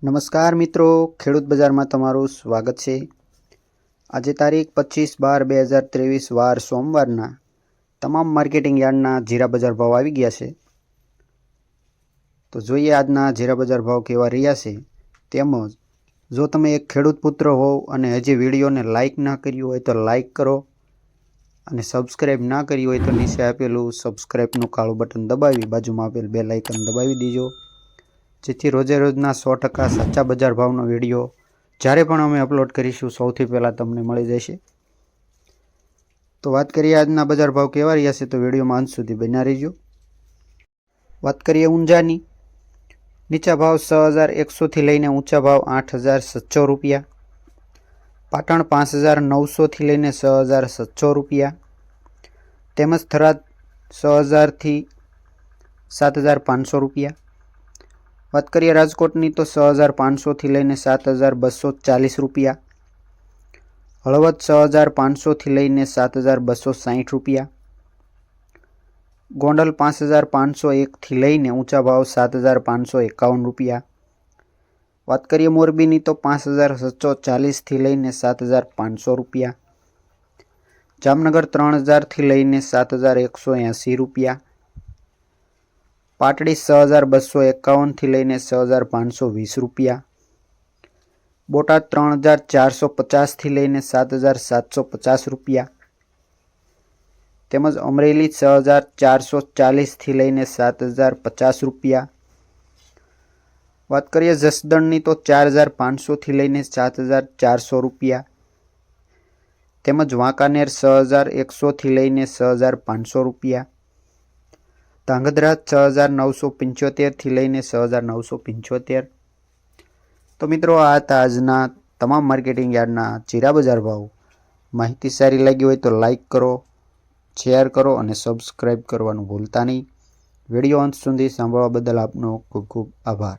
નમસ્કાર મિત્રો, ખેડૂત બજારમાં તમારું સ્વાગત છે। આજે તારીખ 25/12/2023 વાર સોમવારના તમામ માર્કેટિંગ યાર્ડના જીરા બજાર ભાવ આવી ગયા છે। તો જોઈએ આજના જીરા બજાર ભાવ કેવા રહ્યા છે। તેમજ જો તમે એક ખેડૂત પુત્ર હોવ અને હજી વિડીયોને લાઇક ના કર્યું હોય તો લાઇક કરો અને સબસ્ક્રાઈબ ના કર્યું હોય તો નીચે આપેલું સબસ્ક્રાઈબનું કાળું બટન દબાવી બાજુમાં આપેલ બેલ આઇકન દબાવી દીજો, જેથી રોજે રોજના 100% સાચા બજાર ભાવનો વિડીયો જ્યારે પણ અમે અપલોડ કરીશું સૌથી પહેલાં તમને મળી જશે। તો વાત કરીએ આજના બજાર ભાવ કેવા રહ્યા છે, તો વિડીયોમાં અંત સુધી બન્યા રહેજો। વાત કરીએ ઊંઝાની, નીચા ભાવ 6100થી લઈને ઊંચા ભાવ 8700 રૂપિયા, પાટણ 5900થી લઈને 6700 રૂપિયા, તેમજ થરાદ 6000થી 7500 રૂપિયા। વાત કરીએ રાજકોટની તો 6500થી લઈને 7240 રૂપિયા, હળવદ 6500થી લઈને 7260 રૂપિયા, ગોંડલ 5501થી લઈને ઊંચા ભાવ 7551 રૂપિયા। વાત કરીએ મોરબીની તો 5740થી લઈને 7500 રૂપિયા, જામનગર 3000થી લઈને 7180 રૂપિયા, પાટડી 6251થી લઈને 6520 રૂપિયા, બોટાદ 3450થી લઈને 7750 રૂપિયા, તેમજ અમરેલી 6440થી લઈને 7050 રૂપિયા। વાત કરીએ જસદણની તો 4500થી લઈને 7400 રૂપિયા, તેમજ વાંકાનેર 6100થી લઈને 6500 રૂપિયા, ધાંગધ્રા 6975થી લઈને 6975। તો મિત્રો આ હતા આજના તમામ માર્કેટિંગ યાર્ડના જીરા બજાર ભાવ। માહિતી સારી લાગી હોય તો લાઇક કરો, શેર કરો અને સબસ્ક્રાઈબ કરવાનું ભૂલતા નહીં। વિડીયો અંત સુધી સાંભળવા બદલ આપનો ખૂબ ખૂબ આભાર।